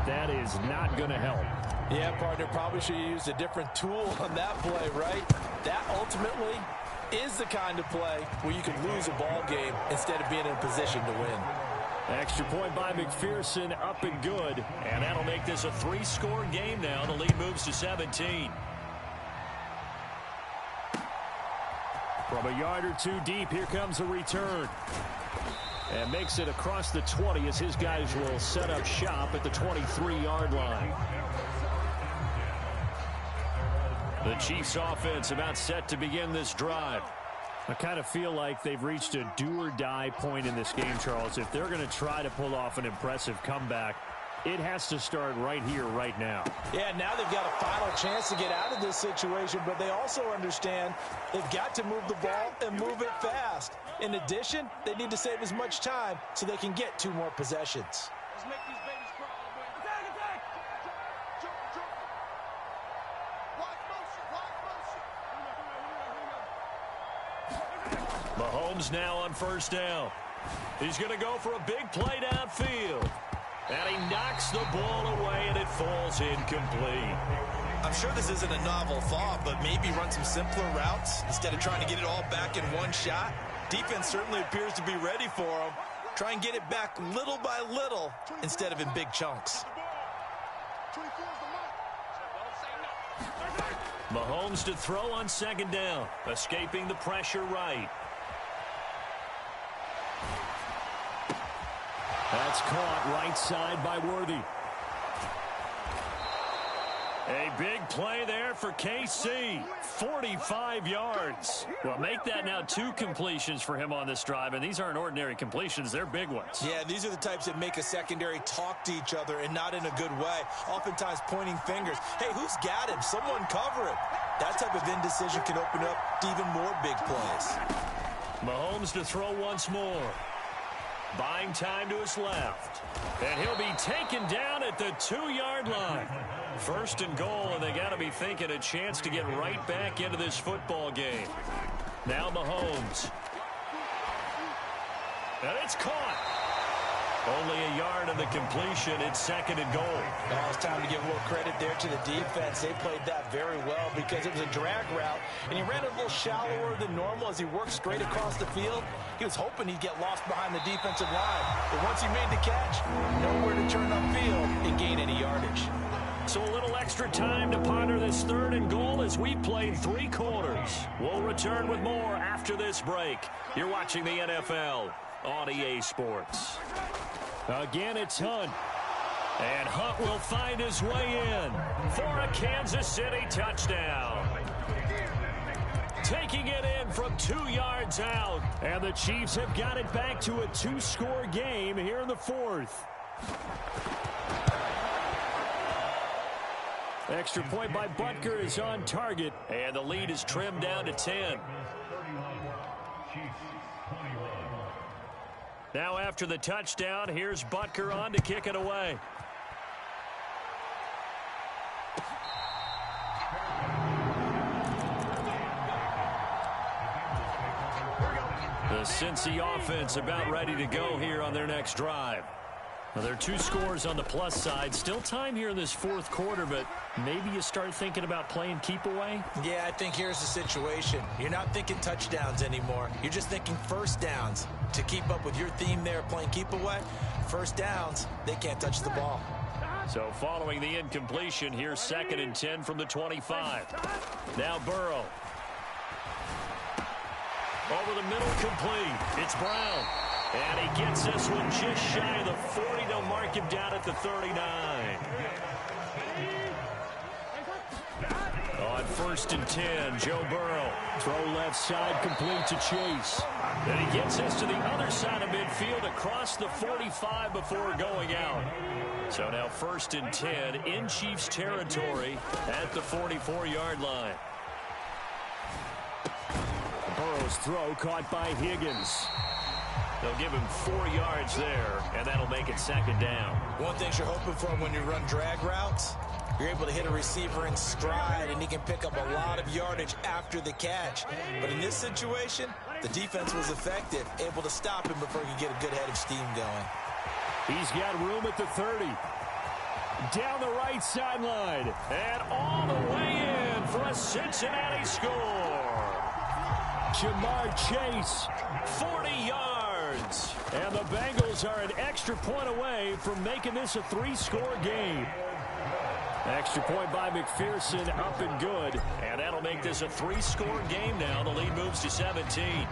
that is not going to help. Yeah, partner, probably should have used a different tool on that play, right? That ultimately is the kind of play where you can lose a ball game instead of being in a position to win. Extra point by McPherson, up and good. And that'll make this a 3-score game now. The lead moves to 17. From a yard or two deep, here comes a return. And makes it across the 20 as his guys will set up shop at the 23-yard line. The Chiefs offense about set to begin this drive. I kind of feel like they've reached a do-or-die point in this game, Charles. If they're going to try to pull off an impressive comeback, it has to start right here, right now. Yeah, now they've got a final chance to get out of this situation, but they also understand they've got to move the ball and move it fast. In addition, they need to save as much time so they can get 2 more possessions. Let's make these babies crawl. Mahomes now on first down. He's going to go for a big play downfield. And he knocks the ball away, and it falls incomplete. I'm sure this isn't a novel thought, but maybe run some simpler routes instead of trying to get it all back in one shot. Defense certainly appears to be ready for him. Try and get it back little by little instead of in big chunks. Mahomes to throw on second down, escaping the pressure right. That's caught right side by Worthy. A big play there for KC. 45 yards. Well, make that now 2 completions for him on this drive, and these aren't ordinary completions. They're big ones. Yeah, these are the types that make a secondary talk to each other and not in a good way. Oftentimes pointing fingers. Hey, who's got him? Someone cover him. That type of indecision can open up to even more big plays. Mahomes to throw once more. Buying time to his left. And he'll be taken down at the 2-yard line. First and goal, and they got to be thinking a chance to get right back into this football game. Now Mahomes. And it's caught. Only a yard on the completion. It's second and goal. Now it's time to give a little credit there to the defense. They played that very well because it was a drag route, and he ran it a little shallower than normal as he worked straight across the field. He was hoping he'd get lost behind the defensive line. But once he made the catch, nowhere to turn upfield and gain any yardage. So a little extra time to ponder this third and goal as we played 3 quarters. We'll return with more after this break. You're watching the NFL on EA Sports. Again, it's Hunt. And Hunt will find his way in for a Kansas City touchdown. Taking it in from 2 yards out. And the Chiefs have got it back to a 2-score game here in the 4th. Extra point by Butker is on target. And the lead is trimmed down to 10. Now after the touchdown, here's Butker on to kick it away. The Cincy offense about ready to go here on their next drive. Well, there are 2 scores on the plus side. Still time here in this 4th quarter, but maybe you start thinking about playing keep away? Yeah, I think here's the situation. You're not thinking touchdowns anymore. You're just thinking first downs. To keep up with your theme there, playing keep away, first downs, they can't touch the ball. So following the incompletion, here's 2nd and 10 from the 25. Now Burrow. Over the middle, complete. It's Brown. And he gets this one just shy of the 40 to mark him down at the 39. On 1st and 10, Joe Burrow. Throw left side, complete to Chase. And he gets this to the other side of midfield across the 45 before going out. So now 1st and 10 in Chiefs territory at the 44-yard line. Burrow's throw caught by Higgins. They'll give him 4 yards there, and that'll make it 2nd down. One thing you're hoping for when you run drag routes, you're able to hit a receiver in stride, and he can pick up a lot of yardage after the catch. But in this situation, the defense was effective, able to stop him before he could get a good head of steam going. He's got room at the 30. Down the right sideline. And all the way in for a Cincinnati score. Jamar Chase, 40 yards. And the Bengals are an extra point away from making this a 3-score game. Extra point by McPherson, up and good. And that'll make this a 3-score game now. The lead moves to 17.